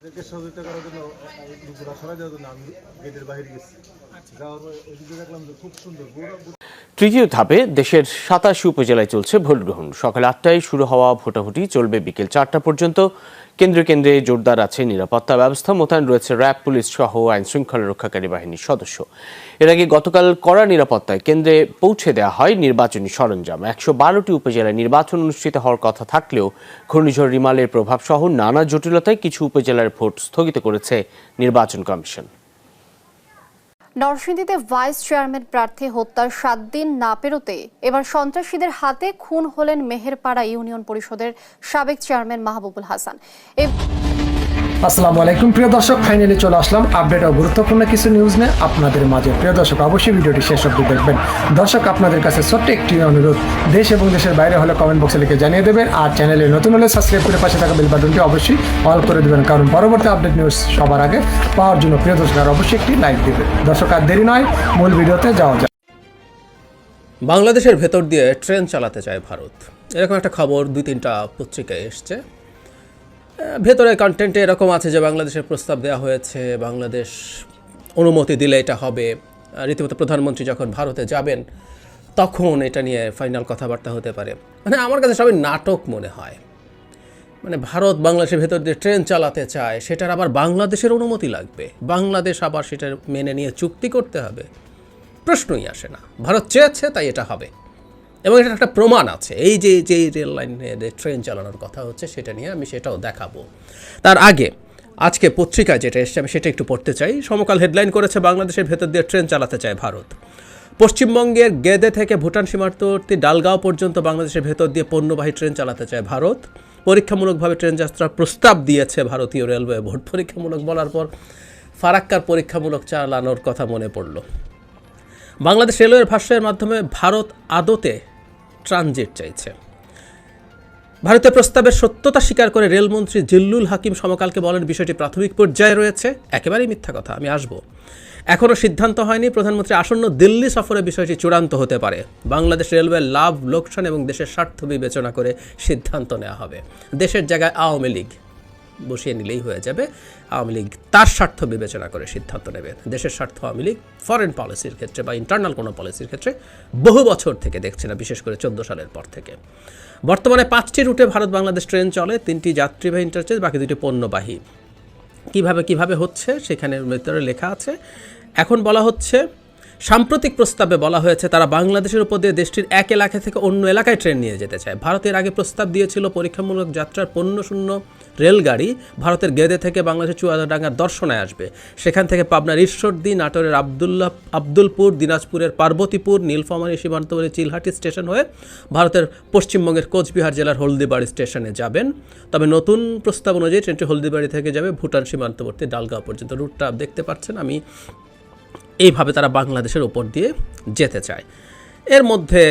এদেরকে সহযোগিতা করার জন্য ঘোরা সরাই যাওয়ার জন্য আমি গেটের বাইরে গেছি। যাওয়ার পর ওইদিকে দেখলাম যে খুব সুন্দর। তৃতীয় ধাপে দেশের ৮৭ উপজেলায় চলছে ভোট গ্রহণ। সকাল ৮টায় শুরু হওয়া ভোটাভুটি চলবে বিকেল ৪টা পর্যন্ত। কেন্দ্রে কেন্দ্রে জোরদার আছে নিরাপত্তা ব্যবস্থা, মোতায়েন রয়েছে র্যাব, পুলিশ সহ আইন শৃঙ্খলা রক্ষাকারী বাহিনীর সদস্য। এর আগে গতকাল কড়া নিরাপত্তায় কেন্দ্রে পৌঁছে দেওয়া হয় নির্বাচনী সরঞ্জাম। ১১২টি উপজেলায় নির্বাচন অনুষ্ঠিত হওয়ার কথা থাকলেও ঘূর্ণিঝড় রিমালের প্রভাব সহ নানা জটিলতায় কিছু উপজেলার ভোট স্থগিত করেছে নির্বাচন কমিশন। নরসিংদীতে ভাইস চেয়ারম্যান প্রার্থী হত্যার ৭ দিন না পেরোতে এবার সন্ত্রাসীদের হাতে খুন হলেন মেহেরপাড়া ইউনিয়ন পরিষদের সাবেক চেয়ারম্যান মাহবুবুল হাসান। আসসালামু আলাইকুম প্রিয় দর্শক, ফাইনালি চলে আসলাম আপডেট ও গুরুত্বপূর্ণ কিছু নিউজ নিয়ে আপনাদের মাঝে। প্রিয় দর্শক, অবশ্যই ভিডিওটি শেষ অবধি দেখবেন। দর্শক, আপনাদের কাছে ছোট্ট একটি অনুরোধ, দেশ এবং দেশের বাইরে হলে কমেন্ট বক্সে লিখে জানিয়ে দেবেন, আর চ্যানেলে নতুন হলে সাবস্ক্রাইব করে পাশে থাকা বেল বাটনটি অবশ্যই অল করে দেবেন, কারণ পরবর্তী আপডেট নিউজ সবার আগে পাওয়ার জন্য প্রিয় দর্শক আর অবশ্যই একটি লাইক দেবেন। দর্শক, আর দেরি নয়, মূল ভিডিওতে যাওয়া যায়। বাংলাদেশের ভেতর দিয়ে ট্রেন চালাতে চায় ভারত, এরকম একটা খবর ২-৩টা পত্রিকায় এসছে। ভেতরে কন্টেন্টে এরকম আছে যে বাংলাদেশের প্রস্তাব দেওয়া হয়েছে, বাংলাদেশ অনুমতি দিলে এটা হবে। রীতিমতো প্রধানমন্ত্রী যখন ভারতে যাবেন তখন এটা নিয়ে ফাইনাল কথাবার্তা হতে পারে। মানে আমার কাছে সবই নাটক মনে হয়। মানে ভারত বাংলাদেশের ভেতর দিয়ে ট্রেন চালাতে চায়, সেটার আবার বাংলাদেশের অনুমতি লাগবে, বাংলাদেশ আবার সেটা মেনে নিয়ে চুক্তি করতে হবে। প্রশ্নই আসে না। ভারত চেয়েছে তাই এটা হবে, এবং এটার একটা প্রমাণ আছে। এই যে রেল লাইনে ট্রেন চালানোর কথা হচ্ছে, সেটা নিয়ে আমি সেটাও দেখাবো। তার আগে আজকে পত্রিকায় যেটা এসছে আমি সেটা একটু পড়তে চাই। সমকাল হেডলাইন করেছে, বাংলাদেশের ভেতর দিয়ে ট্রেন চালাতে চায় ভারত। পশ্চিমবঙ্গের গেদে থেকে ভুটান সীমান্তবর্তী ডালগাঁও পর্যন্ত বাংলাদেশের ভেতর দিয়ে পণ্যবাহী ট্রেন চালাতে চায় ভারত। পরীক্ষামূলকভাবে ট্রেন যাত্রার প্রস্তাব দিয়েছে ভারতীয় রেলওয়ে বোর্ড। পরীক্ষামূলক বলার পর ফারাক্কার পরীক্ষামূলক চালানোর কথা মনে পড়ল। বাংলাদেশ রেলওয়ের ভাষ্যের মাধ্যমে ভারত আদতে ট্রানজিট চাইছে। ভারতের প্রস্তাবের সত্যতা স্বীকার করে রেলমন্ত্রী জিল্লুল হাকিম সমকালকে বলেন, বিষয়টি প্রাথমিক পর্যায়ে রয়েছে, একেবারেই মিথ্যা কথা, আমি আসব। এখনও সিদ্ধান্ত হয়নি। প্রধানমন্ত্রী আসন্ন দিল্লি সফরে বিষয়টি চূড়ান্ত হতে পারে। বাংলাদেশ রেলওয়ের লাভ, লোকসান এবং দেশের স্বার্থ বিবেচনা করে সিদ্ধান্ত নেওয়া হবে। দেশের জায়গায় আওয়ামী লীগ বসিয়ে নিলেই হয়ে যাবে। আওয়ামী লীগ তার স্বার্থ বিবেচনা করে সিদ্ধান্ত নেবে। দেশের স্বার্থ আওয়ামী লীগ ফরেন পলিসির ক্ষেত্রে বা ইন্টারনাল কোনো পলিসির ক্ষেত্রে বহু বছর থেকে দেখছে না, বিশেষ করে 14 সালের পর থেকে। বর্তমানে 5টি রুটে ভারত বাংলাদেশ ট্রেন চলে, 3টি যাত্রীবাহী ইন্টারচেঞ্জ, বাকি 2টি পণ্যবাহী। কিভাবে হচ্ছে সেখানে ভেতরে লেখা আছে। এখন বলা হচ্ছে, সাম্প্রতিক প্রস্তাবে বলা হয়েছে তারা বাংলাদেশের উপর দিয়ে দেশটির এক এলাকা থেকে অন্য এলাকায় ট্রেন নিয়ে যেতে চায়। ভারতের আগে প্রস্তাব দিয়েছিল পরীক্ষামূলক যাত্রার পণ্যশূন্য রেলগাড়ি ভারতের গেদে থেকে বাংলাদেশের চুয়াডাঙ্গার দর্শনায় আসবে। সেখান থেকে পাবনার ঈশ্বরদী, নাটোরের আব্দুলপুর, দিনাজপুরের পার্বতীপুর, নীলফামারী সীমান্তবর্তী চিলহাটি স্টেশন হয়ে ভারতের পশ্চিমবঙ্গের কোচবিহার জেলার হলদিবাড়ি স্টেশনে যাবেন। তবে নতুন প্রস্তাব অনুযায়ী ট্রেনটি হলদিবাড়ি থেকে যাবে ভুটান সীমান্তবর্তী ডালগাঁও পর্যন্ত। রুটটা দেখতে পাচ্ছেন। আমি এইভাবে তারা বাংলাদেশের ওপর দিয়ে যেতে চায়। এর মধ্যে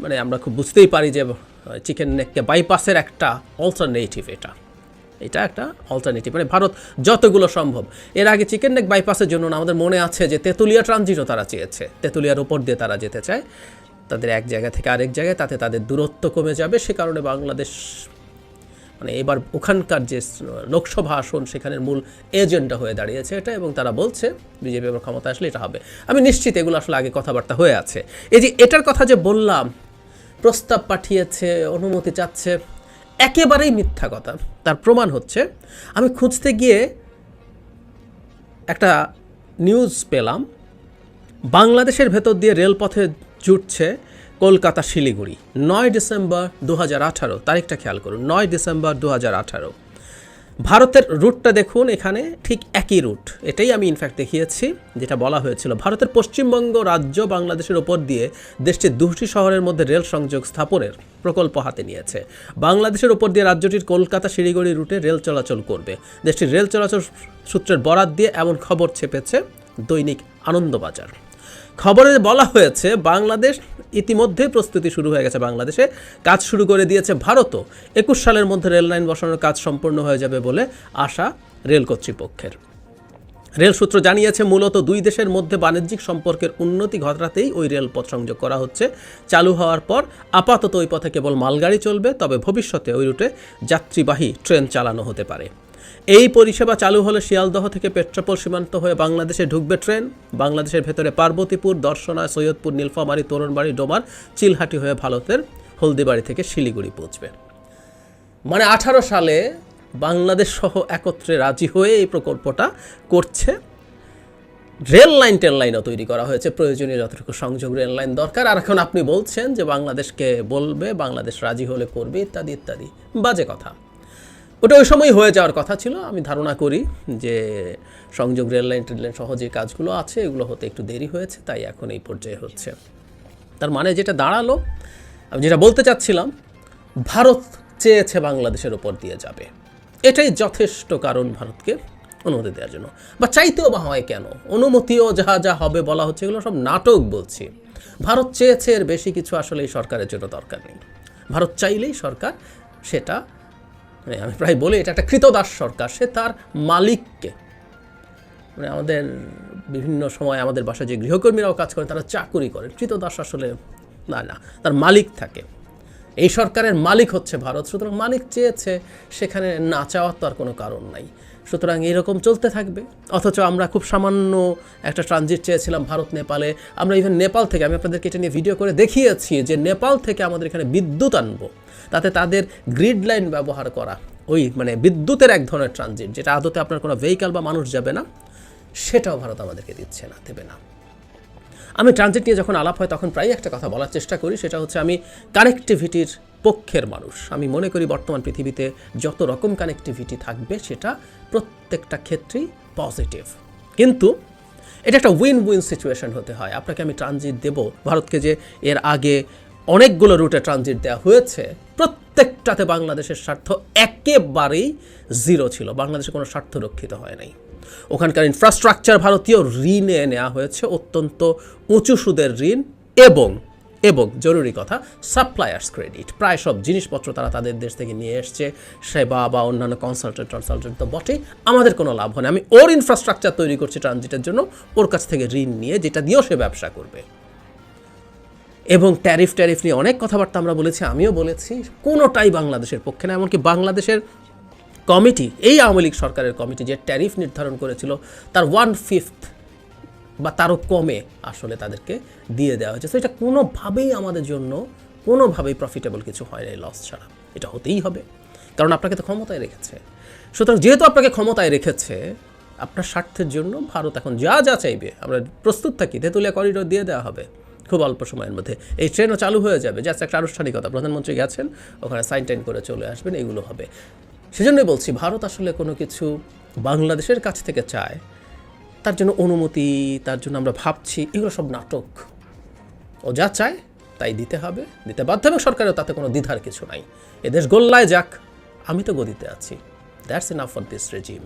মানে আমরা খুব বুঝতেই পারি যে চিকেন নেককে বাইপাসের একটা অল্টারনেটিভ, এটা একটা অল্টারনেটিভ। মানে ভারত যতগুলো সম্ভব। এর আগে চিকেন নেক বাইপাসের জন্য আমাদের মনে আছে যে তেঁতুলিয়া ট্রানজিটও তারা চেয়েছে, তেঁতুলিয়ার ওপর দিয়ে তারা যেতে চায় তাদের এক জায়গা থেকে আরেক জায়গায়, তাতে তাদের দূরত্ব কমে যাবে। সে কারণে বাংলাদেশ মানে এবার ওখানকার যে লোকসভা আসন সেখানের মূল এজেন্ডা হয়ে দাঁড়িয়েছে এটা, এবং তারা বলছে বিজেপি এবার ক্ষমতা আসলে এটা হবে। আমি নিশ্চিত এগুলো আসলে আগে কথাবার্তা হয়ে আছে। এই যে এটার কথা যে বললাম, প্রস্তাব পাঠিয়েছে, অনুমতি চাচ্ছে, একেবারেই মিথ্যা কথা। তার প্রমাণ হচ্ছে, আমি খুঁজতে গিয়ে একটা নিউজ পেলাম, বাংলাদেশের ভেতর দিয়ে রেলপথে জুটছে কলকাতা শিলিগুড়ি। 9 ডিসেম্বর 2018, তারিখটা খেয়াল করুন, 9 ডিসেম্বর 2018। ভারতের রুটটা দেখুন, এখানে ঠিক একই রুট। এটাই আমি ইনফ্যাক্ট দেখিয়েছি, যেটা বলা হয়েছিল। ভারতের পশ্চিমবঙ্গ রাজ্য বাংলাদেশের ওপর দিয়ে দেশটির 2টি শহরের মধ্যে রেল সংযোগ স্থাপনের প্রকল্প হাতে নিয়েছে। বাংলাদেশের ওপর দিয়ে রাজ্যটির কলকাতা শিলিগুড়ি রুটে রেল চলাচল করবে। দেশটির রেল চলাচল সূত্রের বরাত দিয়ে এমন খবর ছেপেছে দৈনিক আনন্দবাজার। খবরে বলা হয়েছে, বাংলাদেশ ইতিমধ্যে প্রস্তুতি শুরু হয়ে গেছে, বাংলাদেশে কাজ শুরু করে দিয়েছে ভারতও। 21 সালের মধ্যে রেল লাইন বসানোর কাজ সম্পূর্ণ হয়ে যাবে বলে আশা রেল কর্তৃপক্ষের। রেল সূত্র জানিয়েছে, মূলত 2 দেশের মধ্যে বাণিজ্যিক সম্পর্কের উন্নতি ঘটাতেই ওই রেলপথ সংযোগ করা হচ্ছে। চালু হওয়ার পর আপাতত ওই পথে কেবল মালগাড়ি চলবে, তবে ভবিষ্যতে ওই রুটে যাত্রীবাহী ট্রেন চালানো হতে পারে। এই পরিষেবা চালু হলে শিয়ালদহ থেকে পেট্রাপোল সীমান্ত হয়ে বাংলাদেশে ঢুকবে ট্রেন। বাংলাদেশের ভেতরে পার্বতীপুর, দর্শনা, সৈয়দপুর, নীলফামারী, তরুণবাড়ি, ডোমার, চিলহাটি হয়ে ভারতের হলদিবাড়ি থেকে শিলিগুড়ি পৌঁছবে। মানে 18 সালে বাংলাদেশ সহ একত্রে রাজি হয়ে এই প্রকল্পটা করছে। রেল লাইন টেল লাইনও তৈরি করা হয়েছে, প্রয়োজনীয় যতটুকু সংযোগ রেল লাইন দরকার। আর এখন আপনি বলছেন যে বাংলাদেশকে বলবে, বাংলাদেশ রাজি হলে করবে, ইত্যাদি ইত্যাদি। বাজে কথা। ওটা ওই সময় হয়ে যাওয়ার কথা ছিল। আমি ধারণা করি যে সংযোগ রেল লাইন টেল লাইন সহ যে কাজগুলো আছে এগুলো হতে একটু দেরি হয়েছে, তাই এখন এই পর্যায়ে হচ্ছে। তার মানে যেটা দাঁড়ালো, আমি যেটা বলতে চাচ্ছিলাম, ভারত চেয়েছে বাংলাদেশের ওপর দিয়ে যাবে। এটাই যথেষ্ট কারণ ভারতকে অনুমতি দেওয়ার জন্য, বা চাইতেও বা হয় কেন। অনুমতিও যা যা হবে বলা হচ্ছে, এগুলো সব নাটক বলছি। ভারত চেয়েছে, এর বেশি কিছু আসলে এই সরকারের জন্য দরকার নেই। ভারত চাইলেই সরকার সেটা, মানে আমি প্রায় বলি এটা একটা কৃতদাস সরকার। সে তার মালিককে, মানে আমাদের বিভিন্ন সময় আমাদের বাসায় যে গৃহকর্মীরাও কাজ করেন, তারা চাকুরি করেন। কৃতদাস আসলে না, তার মালিক থাকে। এই সরকারের মালিক হচ্ছে ভারত। সুতরাং মালিক চেয়েছে, সেখানে না চাওয়ার তো আর কোনো কারণ নাই। সুতরাং এরকম চলতে থাকবে। অথচ আমরা খুব সামান্য একটা ট্রানজিট চেয়েছিলাম ভারত নেপালে। আমরা ইভেন নেপাল থেকে, আমি আপনাদেরকে এটা নিয়ে ভিডিও করে দেখিয়েছি যে নেপাল থেকে আমাদের এখানে বিদ্যুৎ আনবো, তাতে তাদের গ্রিড লাইন ব্যবহার করা, ওই মানে বিদ্যুতের এক ধরনের ট্রানজিট, যেটা আদতে আপনার কোনো ভেহিক্যাল বা মানুষ যাবে না, সেটাও ভারত আমাদেরকে দিচ্ছে না, দেবে না। আমি ট্রানজিট নিয়ে যখন আলাপ হয় তখন প্রায় একটা কথা বলার চেষ্টা করি, সেটা হচ্ছে আমি কানেক্টিভিটির পক্ষের মানুষ। আমি মনে করি বর্তমান পৃথিবীতে যত রকম কানেক্টিভিটি থাকবে সেটা প্রত্যেকটা ক্ষেত্রেই পজিটিভ, কিন্তু এটা একটা উইন উইন সিচুয়েশন হতে হয়। আপনাকে আমি ট্রানজিট দেব, ভারতকে যে এর আগে অনেকগুলো রুটে ট্রানজিট দেওয়া হয়েছে, প্রত্যেকটাতে বাংলাদেশের স্বার্থ একেবারেই জিরো ছিল। বাংলাদেশে কোনো স্বার্থ রক্ষিত হয় নাই। ওখানকার ইনফ্রাস্ট্রাকচার ভারতীয় ঋণে নেওয়া হয়েছে, অত্যন্ত উঁচু সুদের ঋণ, এবং জরুরি কথা, সাপ্লায়ার্স ক্রেডিট। প্রায় সব জিনিসপত্র তারা তাদের দেশ থেকে নিয়ে এসছে, সেবা বা অন্যান্য কনসালটেন্ট তো বটেই। আমাদের কোনো লাভ হয় না। আমি ওর ইনফ্রাস্ট্রাকচার তৈরি করছি ট্রানজিটের জন্য, ওর কাছ থেকে ঋণ নিয়ে, যেটা দিয়েও সে ব্যবসা করবে। এবং ট্যারিফ নিয়ে অনেক কথাবার্তা আমরা বলেছি, আমিও বলেছি, কোনোটাই বাংলাদেশের পক্ষে না। এমনকি বাংলাদেশের কমিটি, এই আওয়ামী লীগ সরকারের কমিটি যে ট্যারিফ নির্ধারণ করেছিল, তার 1/5 বা তারও কমে আসলে তাদেরকে দিয়ে দেওয়া হয়েছে। তো এটা কোনোভাবেই আমাদের জন্য কোনোভাবেই প্রফিটেবল কিছু হয় না, লস ছাড়া। এটা হতেই হবে, কারণ আপনাকে তো ক্ষমতায় রেখেছে। সুতরাং যেহেতু আপনাকে ক্ষমতায় রেখেছে, আপনার স্বার্থের জন্য ভারত এখন যা যা চাইবে আমরা প্রস্তুত থাকি। তেঁতুলিয়া করিডোর দিয়ে দেওয়া হবে খুব অল্প সময়ের মধ্যে। এই ট্রেনও চালু হয়ে যাবে, জাস্ট একটা আনুষ্ঠানিকতা। প্রধানমন্ত্রী গেছেন, ওখানে সাইন টাইন করে চলে আসবেন, এগুলো হবে। সেজন্যই বলছি, ভারত আসলে কোনো কিছু বাংলাদেশের কাছ থেকে চায়, তার জন্য অনুমতি, তার জন্য আমরা ভাবছি, এগুলো সব নাটক। ও যা চায় তাই দিতে হবে, দিতে বাধ্য, এবং সরকারেও তাতে কোনো দ্বিধার কিছু নাই। এদেশ গোল্লায় যাক, আমি তো গদিতে আছি। That's enough for this regime.